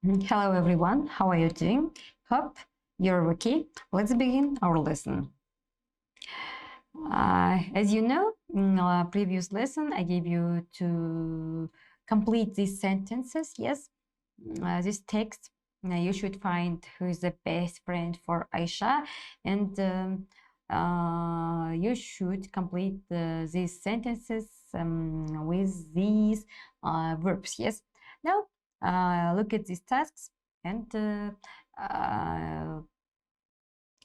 Hello everyone, how are you doing? Hope you're okay. Let's begin our lesson. As you know, in our previous lesson, I gave you to complete these sentences. Yes, this text. You should find who is the best friend for Aisha, and you should complete these sentences with these verbs. Yes. Now, look at these tasks and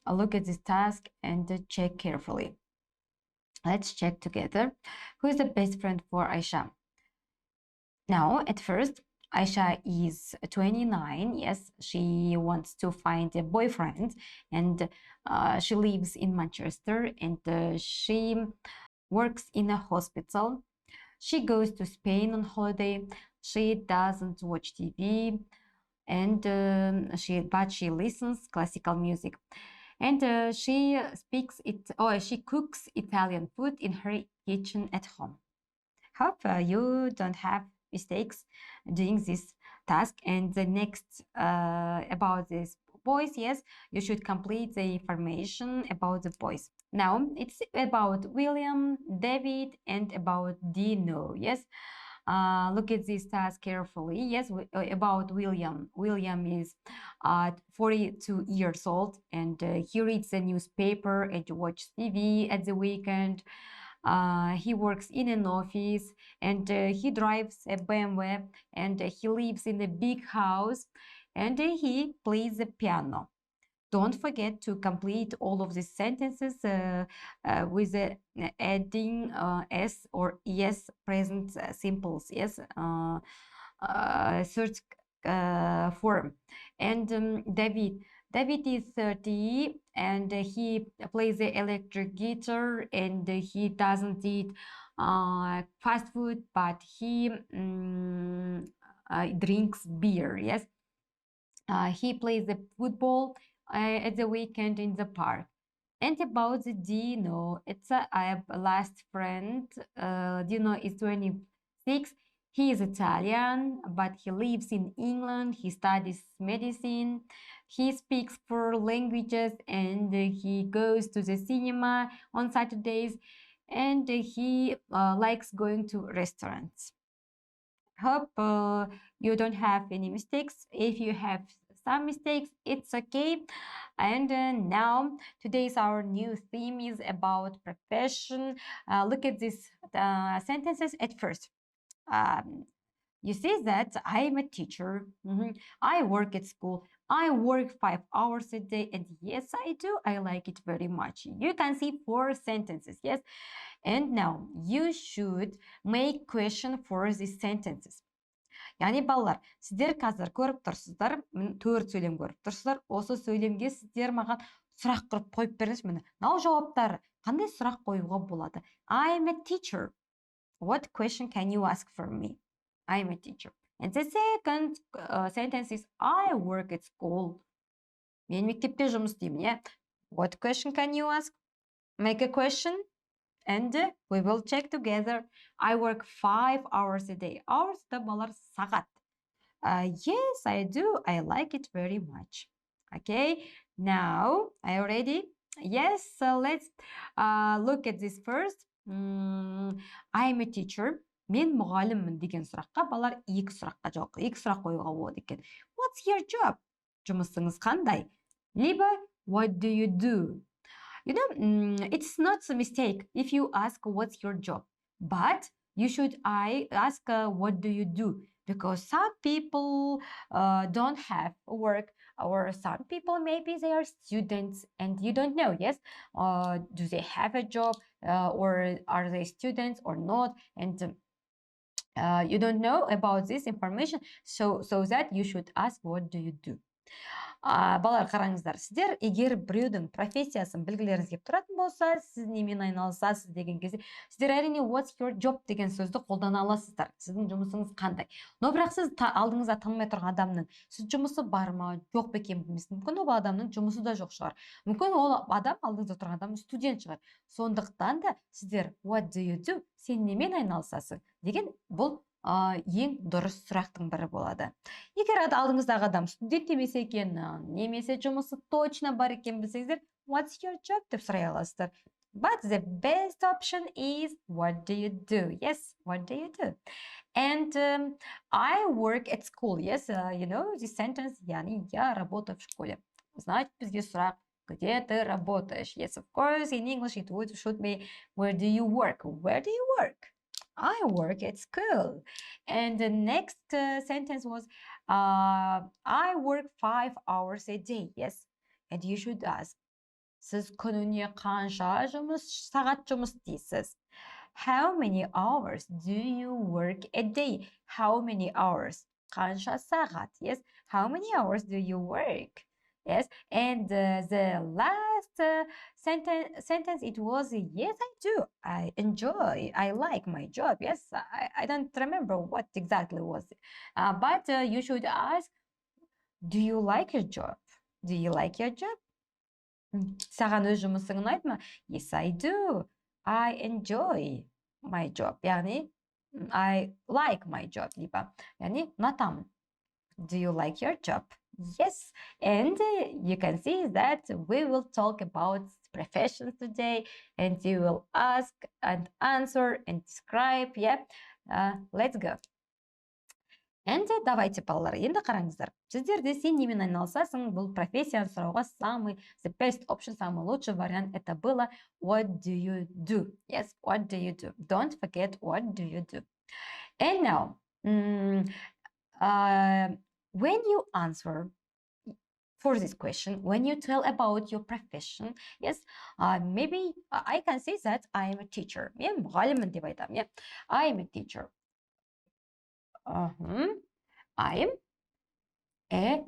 look at this task and check carefully. Let's check together. Who is the best friend for Aisha? Now, at first, Aisha is 29. Yes, she wants to find a boyfriend, and she lives in Manchester, and she works in a hospital. She goes to Spain on holiday. She doesn't watch TV, and but she listens classical music. And she cooks Italian food in her kitchen at home. Hope you don't have mistakes doing this task. And the next about this boys, yes, you should complete the information about the boys. Now it's about William, David, and about Dino. Yes. Look at this task carefully. Yes, about William. William is 42 years old, and he reads the newspaper and watches TV at the weekend. He works in an office, and he drives a BMW, and he lives in a big house, and he plays the piano. Don't forget to complete all of these sentences with adding s or es present simples, yes, search form. And David is 30, and he plays the electric guitar, and he doesn't eat fast food, but he drinks beer. Yes, he plays the football at the weekend in the park. And about the Dino, it's a last friend. Dino is 26. He is Italian, but he lives in England. He studies medicine. He speaks 4 languages, and he goes to the cinema on Saturdays, and he likes going to restaurants. Hope you don't have any mistakes. If you have some mistakes, it's okay. And now today's our new theme is about profession. Look at these sentences at first. You see that I'm a teacher. I work at school. I work 5 hours a day, and yes, I do. I like it very much. You can see 4 sentences. Yes. And now you should make question for these sentences. Яғни балалар, сіздер қазір көріп тұрсыздар, 4 сөйлем көріп тұрсыздар. Осы сөйлемге сіздер маған сұрақ құрып қойып беріңіз. Міне, мынау жауаптары қандай сұрақ қоюға болады? I'm a teacher. What question can you ask for me? I'm a teacher. And the second sentence is I work at school. Мен мектепте жұмыс істеймін, иә? What question can you ask? Make a question. And we will check together. I work 5 hours a day. Hours да балар сағат. Yes, I do. I like it very much. Okay, now are you ready? Yes, so let's look at this first. I'm a teacher. Мен мұғаліммін деген сұраққа балар 2 сұраққа жауап, 2 сұрақ қоюға болады екен. What's your job? Жұмысыңыз қандай? Либо what do you do? You know, it's not a mistake if you ask what's your job, but you should ask what do you do, because some people don't have work, or some people maybe they are students and you don't know. Yes, do they have a job, or are they students or not? And you don't know about this information, so that you should ask what do you do. Балалар, қараңыздар, сіздер егер біреудің профессиясын білгілеріңіз келіп тұратын болса, сіз немен айналысасыз деген кезде, сіздер әрине what's your job деген сөзді қолдана аласыздар. Сіздің жұмысыңыз қандай? Но бірақ сіз алдыңызда танымай тұрған адамның сіз жұмысы бар ма, жоқ па екенін білмейсіз. Мүмкін ол адамның жұмысы да жоқ шығар. Мүмкін ол адам алдыңызда тұрған адам студент шығар. Сондықтан да сіздер what do you do? Сен немен айналысасың деген бұл ең дұрыс сұрақтың бірі болады. Егер алдыңыздағы адам студент емес екен, немесе жұмысы точно бар екен білсеңіздер, what's your job деп сұрай аласыздар. But the best option is what do you do? Yes, what do you do? And I work at school. Yes, you know this sentence, яғни я работаю в школе. Значит, бізге сұрақ, где ты работаешь? Yes, of course, in English it should be, where do you work? Where do you work? I work at school. And the next sentence was, I work 5 hours a day. Yes, and you should ask, siz күніне қанша сағат жұмыс істейсіз? How many hours do you work a day? How many hours? Қанша сағат? Yes, how many hours do you work? Yes, and the last sentence it was, yes, I do. I enjoy. I like my job. Yes, I don't remember what exactly was it. But you should ask, do you like your job? Do you like your job? Саған өз жұмысың ұнайды ма? Yes, I do. I enjoy my job. яғни, I like my job. яғни, ұнатамын. Do you like your job? Yes, and you can see that we will talk about professions today, and you will ask and answer and describe. Yeah, let's go. And давайте, балалар, енді қараңыздар. Сіздерде сен немен айналысасың, бұл профессияны сұрауға the best option, самый лучший вариант это было what do you do? Yes, what do you do? Don't forget what do you do. And now, when you answer for this question, when you tell about your profession, yes, maybe I can say that I am a teacher. Мен мұғаліммін деп айтамын. Yeah, I am a teacher. I am a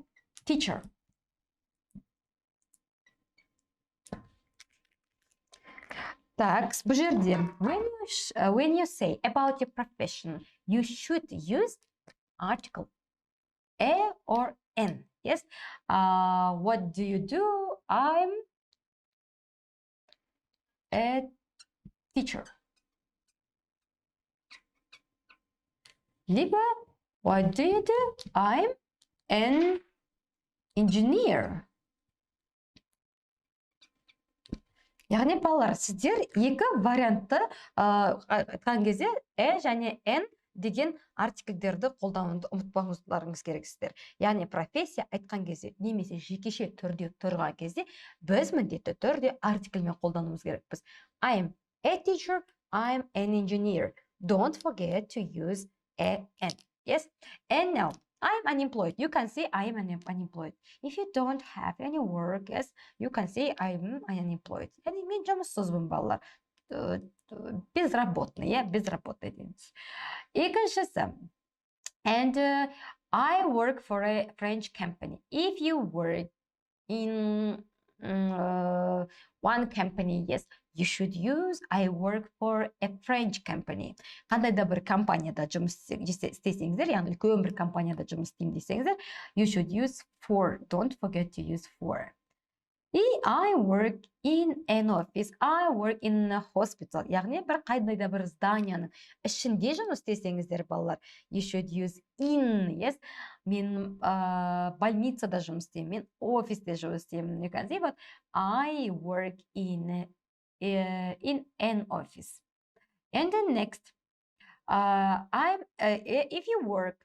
teacher. Так, бұл жерде, when you say about your profession, you should use article a or n. Yes. What do you do? I'm a teacher. Либо, what do you do? I'm an engineer. Яғни, балалар, сіздер екі вариантты айтқан кезде және n деген артикльдерді қолдануды ұмытпаңыздарыңыз керексіздер. Яғни, профессия айтқан кезде, немесе жекеше түрде тұрған кезде, біз міндетті түрде артикльмен қолдануымыз керекпіз. I'm a teacher, I'm an engineer. Don't forget to use an. Yes, and now I'm unemployed. You can say I am unemployed. If you don't have any work, yes, you can say I'm unemployed. Yani мен жұмыссызбын, балалар. Безработный, yeah, безработный дейміз. Екіншісі, and I work for a French company. If you work in one company, yes, you should use I work for a French company. Қандай да бір компанияда жұмыс істесеңіздер, яғни үлкен бір компанияда жұмыс істеймін десеңіздер, you should use for. Don't forget to use for. I work in an office. I work in a hospital. Яғни бір қандай да бір зданияның ішінде жұмыс істесеңіздер, балалар, you should use in. Yes, мен больницада жұмыс істеймін, мен офисте жұмыс істеймін. You can say, but I work in an office. And then next, if you work,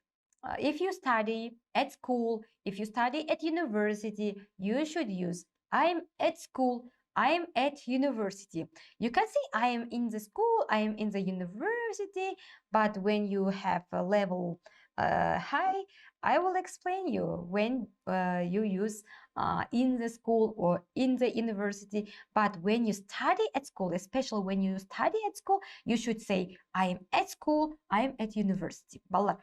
if you study at school, if you study at university, you should use I'm at school, I'm at university. You can say I am in the school, I am in the university, but when you have a level high, I will explain you when you use in the school or in the university. But when you study at school, especially when you study at school, you should say I am at school, I am at university. Балалар,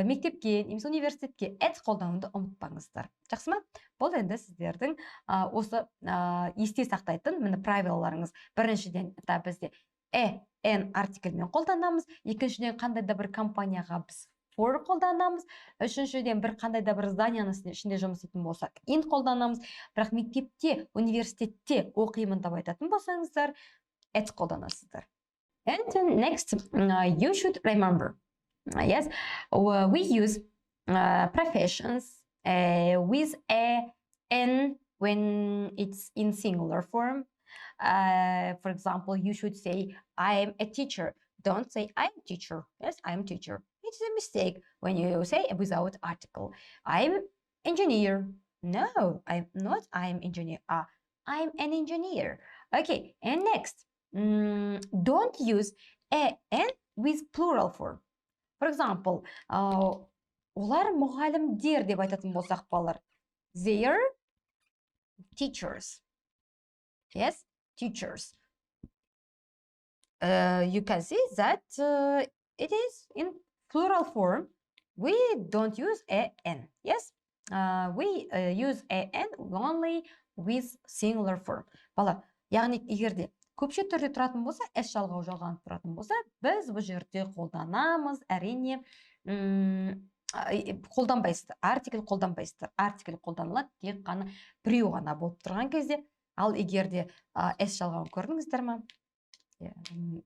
мектепке, немесе университетке at қолдануды ұмытпаңыздар. Жақсы ма? Бұл енді сіздердің осы есте сақтайтын правилаларыңыз. Біріншіден бізде n артикльмен қолданамыз, екіншіден қандай да бір компанияға біз for қолданамыз, үшіншіден бір қандай да бір зданияның ішінде жұмыс істейтін болсақ in қолданамыз, бірақ мектепте, университетте оқимын деп айтатын болсаңыздар at қолданасыздар. And next, you should remember, yes, we use professions with a n when it's in singular form. For example, you should say, I'm a teacher. Don't say, I'm a teacher. Yes, I'm a teacher. It's a mistake when you say without article. I'm engineer. No, I'm not. I'm engineer. I'm an engineer. Okay, and next, don't use a n with plural form. For example, олар мұғалімдер деп айтатын болсақ балалар. They are teachers. Yes, teachers. You can see that it is in plural form. We don't use a n. Yes, we use a n only with singular form. Бала, яғни егерде көпше түрде тұратын болса, s жалғау жалғанып тұратын болса, біз бұл жерде қолданамыз, әрине қолданбайсыздар, артикль қолданбайсыздар. Артикль қолданылады тек қана біреу ғана болып тұрған кезде. Ал егерде s жалғауын көрдіңіздер ме?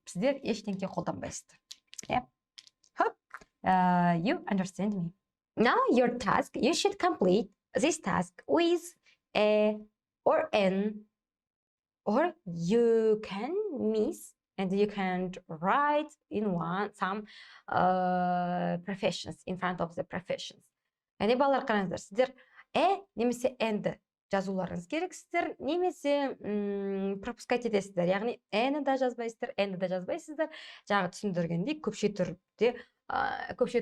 Сіздер ештеңке қолданбайсыздар. Yeah. Hope you understand me. Now your task, you should complete this task with a or n, or you can miss and you can write in some professions in front of the professions. Яғни балалар қараңыздар, сіздер немесе n-ді жазуларыңыз керексіздер, немесе пропускать етесіздер. Яғни n-ді да жазбайсыздар, n-ді да жазбайсыздар. Жаңа түсіндіргендей көпше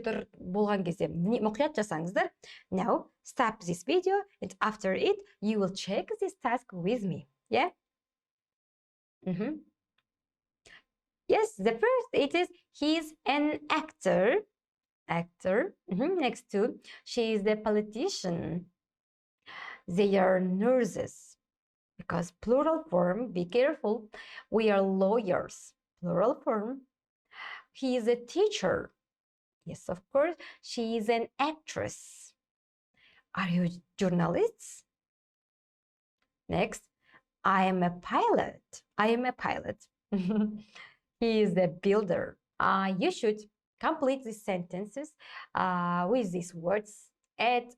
түр болған кезде мұқият жасаңыздар. Now stop this video and after it you will check this task with me. Yeah? Yes, the first it is he's an actor. Next to she is the politician. They are nurses. Because plural form, be careful. We are lawyers. Plural form. He is a teacher. Yes, of course. She is an actress. Are you journalists? Next. I am a pilot. He is a builder. You should complete these sentences with these words: at,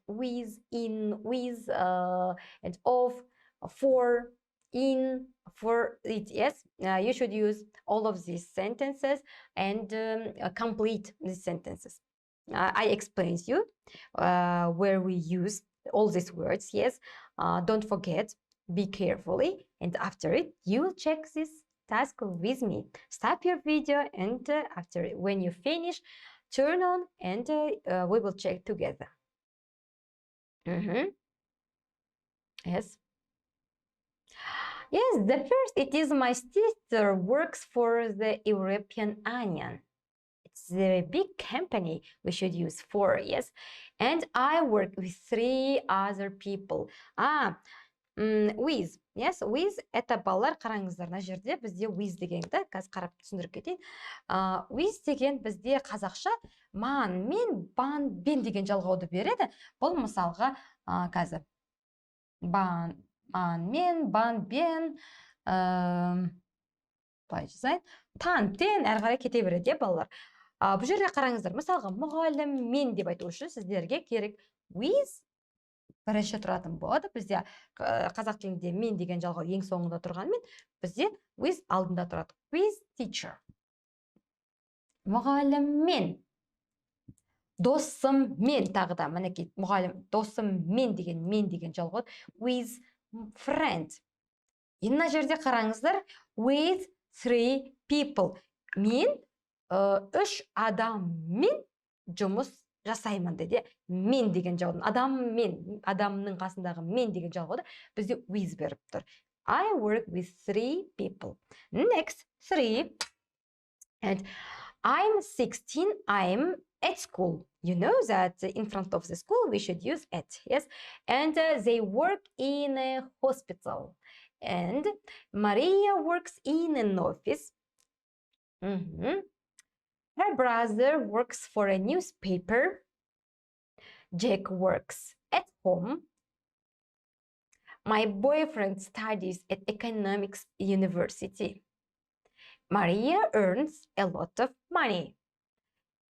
with, in, with, and of, for, in, for it. Yes, you should use all of these sentences and complete these sentences. I explained you where we use all these words. Yes, don't forget. Be carefully, and after it, you will check this task with me. Stop your video, and after when you finish, turn on, and we will check together. Yes. Yes, the first, it is my sister works for the European Union. It's a big company we should use for, yes. And I work with 3 other people. With, yes, with это балалар қараңыздар, мына жерде бізде with дегенді қазір қарап түсіндіріп кетейін. With деген бізде қазақша ман, мен, бан, бен деген жалғауды береді. Бұл мысалға қазір бан, мен, бан, бен, былай жазайын, тан, тен әрі қарай кете береді, балалар. Бұл жерде қараңыздар, мысалға мұғалім мен деп айту үшін сіздерге керек with бірінші тұратын болады. Бізде қазақ тілінде мен деген жалғау ең соңында тұрғанмен, бізде with алдында тұрады. With teacher. Мұғаліммен. Досыммен тағы да, мінекей, мұғалім, досыммен деген жалғау. With friend. Мына жерде қараңыздар, with 3 people. Мен 3 адаммен жұмыс жасаймын деді. Мен деген жауабын, адамның қасындағы мен деген жалғауды бізде with беріп тұр. I work with 3 people. Next, 3. And I'm 16, I'm at school. You know that in front of the school we should use at, yes? And they work in a hospital. And Maria works in an office. Her brother works for a newspaper. Jack works at home. My boyfriend studies at economics university. Maria earns a lot of money.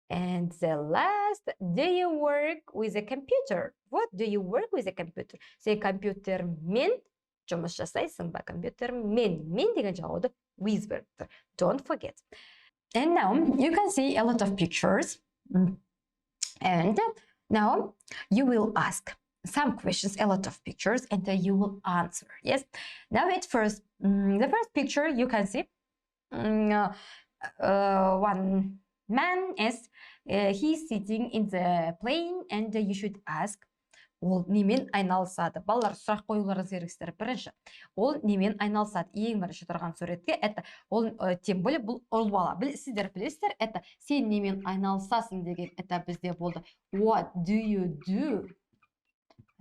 And the last, do you work with a computer? What do you work with a computer? Сен компьютермен жұмыс жасайсың ба? Компьютермен деген жауабы with беріп тұр. Don't forget. And now you can see a lot of pictures. And now you will ask some questions, a lot of pictures, and then you will answer. Yes. Now at first, the first picture you can see one man is he's sitting in the plane, and you should ask, ол немен айналысады? Балалар, сұрақ қоюларыңыз керексіздер. Бірінші, ол немен айналысады? Ең бірінші тұрған суретке, это ол тем более бұл ұл бала. Сіздер білесіздер, это сен немен айналысасың деген, это бізде болды. What do you do?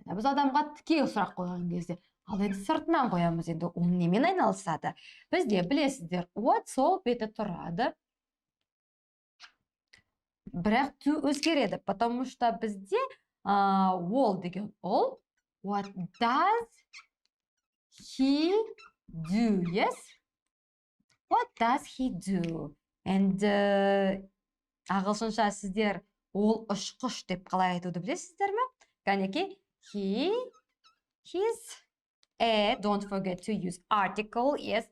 Біз адамға тіке сұрақ қойған кезде, ал енді сыртынан қоямыз, енді ол немен айналысады? Бізде білесіздер, what сол беті тұрады. Бірақ to өзгереді, потому что бізде ол деген ол. What does he do? Yes? What does he do? And ағылшынша сіздер ол ұшқыш деп қалай айтуды білесіздер ме? Кәнеки, he's a, don't forget to use article, yes,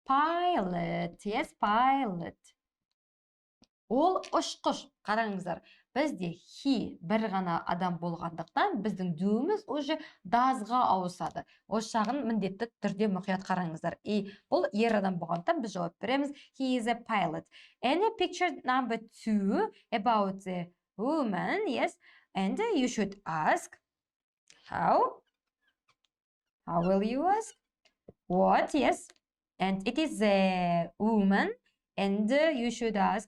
pilot, yes, pilot. Ол ұшқыш, қараңыздар, бізде he бір ғана адам болғандықтан біздің do'міз уже doesға ауысады. Осы жағын міндетті түрде мұқият қараңыздар. Бұл ер адам болғандықтан біз жауап береміз, he is a pilot. And picture number 2 about the woman, yes, and you should ask, how will you ask? What, yes, and it is a woman, and you should ask,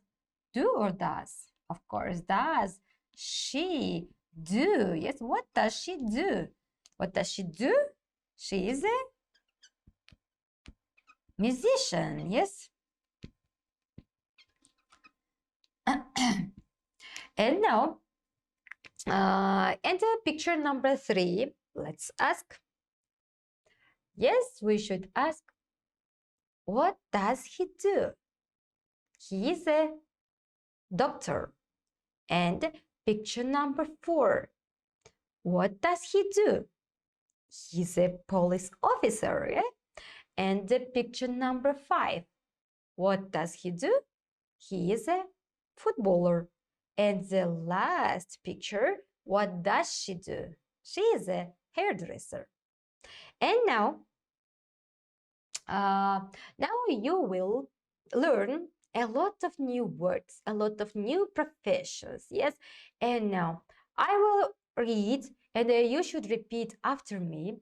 do or does? Of course, does she do? Yes, what does she do? What does she do? She is a musician, yes. And now, and picture number 3, let's ask. Yes, we should ask, what does he do? He is a doctor. And picture number 4, what does he do? He's a police officer. Yeah? And picture number 5, what does he do? He is a footballer. And the last picture, what does she do? She is a hairdresser. And now you will learn a lot of new words, a lot of new professions, yes? And now I will read, and you should repeat after me.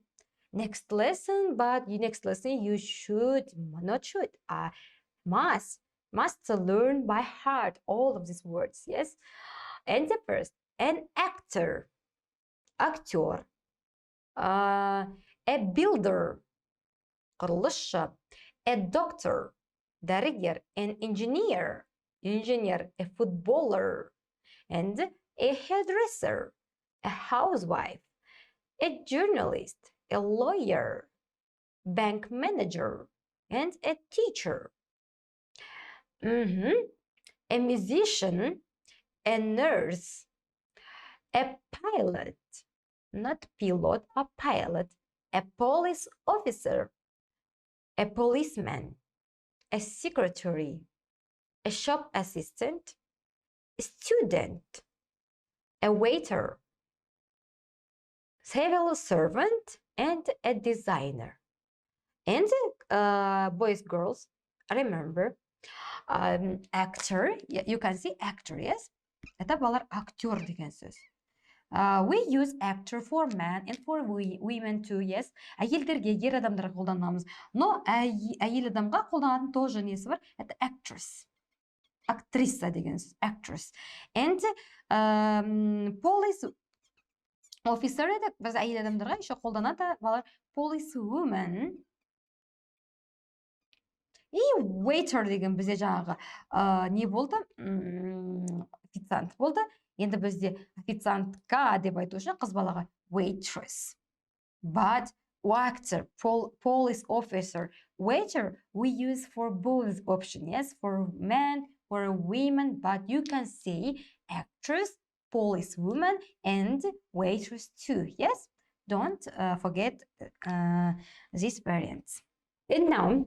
Next lesson, but next lesson you must learn by heart all of these words, yes? And the first, an actor, actor, a builder, құрылысшы, a doctor, дәрігер, an engineer, a footballer, and a hairdresser, a housewife, a journalist, a lawyer, bank manager, and a teacher. A musician, a nurse, a pilot, not pilot, a pilot, a police officer, a policeman, a secretary, a shop assistant, a student, a waiter, civil servant, and a designer. And boys, girls, remember, actor, you can see actor, yes? Это балар актер деген сөз. We use actor for men and for women too, yes. Әйелдерге, ер адамдарға қолданамыз. Но әйел адамға қолданатын тоже несі бар? Это actress. Актриса деген сөз, actress. And police officer, біз әйел адамдарға еще қолданады, балар police woman. И waiter деген бізде жаңағы не болды? Официант болды. Енді бізде официантка деп айту үшін қыз балаға waitress. But actor, police officer, waiter we use for both option, yes, for men, for women, but you can say actress, policewoman, and waitress too, yes. Don't forget these variants. And now,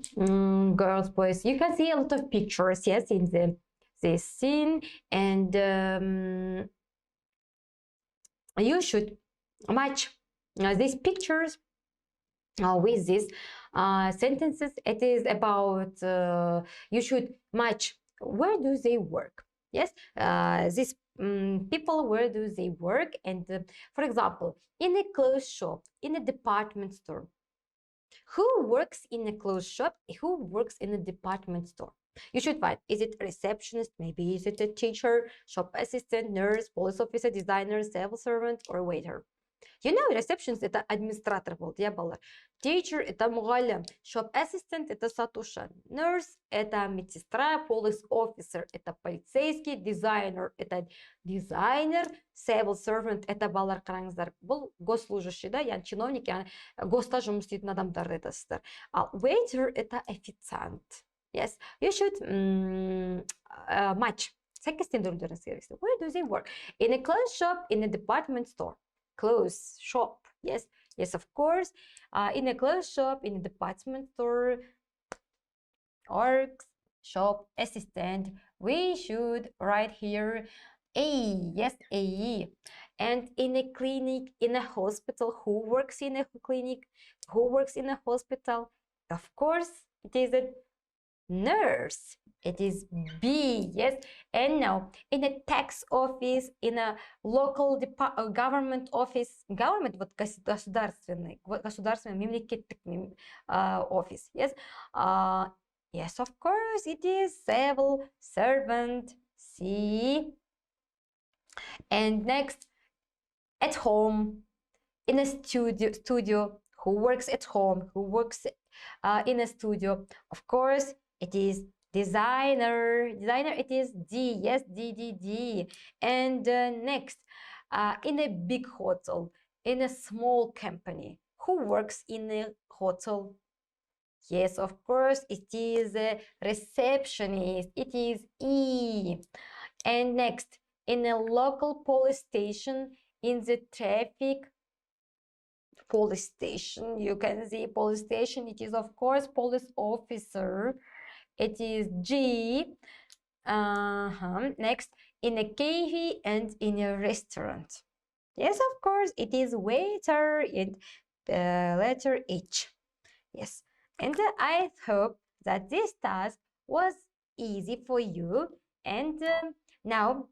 girls, boys, you can see a lot of pictures, yes, in this scene, and you should match these pictures with these sentences. It is about you should match where do they work, yes, these people, where do they work, and for example, in a clothes shop, in a department store. Who works in a clothes shop? Who works in a department store? You should find, is it a receptionist? Maybe is it a teacher, shop assistant, nurse, police officer, designer, civil servant, or waiter? You know, receptionist это администратор болды, я балалар. Teacher это мұғалім, shop assistant это сатушы, nurse это медсестра, police officer это полицейский, designer это дизайнер, civil servant это балалар, қараңыздар, бұл госслужащий, да, яғни чиновник, яғни госта жұмыс істейтін адамдарды айтасыздар. Ал waiter это официант. Yes, you should match. Where do they work? In a clothes shop, in a department store. Clothes shop, yes, yes, of course. In a clothes shop, in a department store, or shop assistant, we should write here A, yes, A. And in a clinic, in a hospital, who works in a clinic, who works in a hospital? Of course, it is a nurse. It is B, yes. And now, in a tax office, in a local government office, government, вот государственный, мемлекеттік office, yes. Yes, of course, it is civil servant, C. And next, at home, in a studio, who works at home, who works in a studio? Of course, it is designer. Designer, it is D, yes, D. And next, in a big hotel, in a small company, who works in a hotel? Yes, of course, it is a receptionist. It is E. And next, in a local police station, in the traffic police station, you can see police station, it is of course police officer. It is G. Next, in a cafe and in a restaurant. Yes, of course, it is waiter in letter H. Yes, and I hope that this task was easy for you. And now,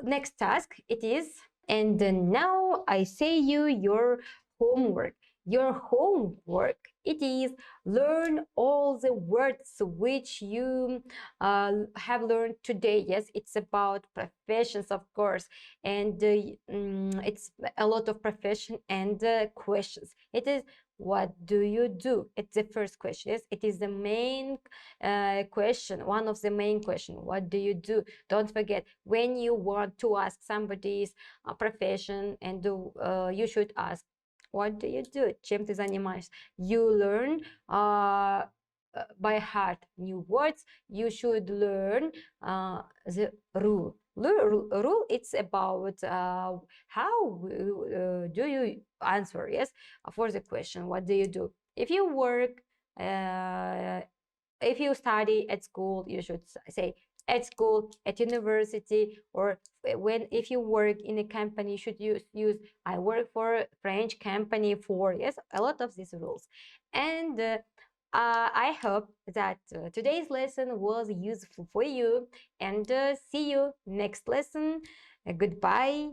next task it is, and now I say you your homework. Your homework, it is learn all the words which you have learned today. Yes, it's about professions, of course, and it's a lot of profession and questions. It is, what do you do? It's the first question. Yes, it is the main question, one of the main question. What do you do? Don't forget, when you want to ask somebody's profession, and you should ask, what do you do? Чем ты занимаешься? You learn by heart new words. You should learn the rule. Rule, it's about how do you answer, yes, for the question, what do you do? If you work, if you study at school, you should say at school, at university, or if you work in a company, you should use I work for a French company for, yes, a lot of these rules. And I hope that today's lesson was useful for you, and see you next lesson. Goodbye.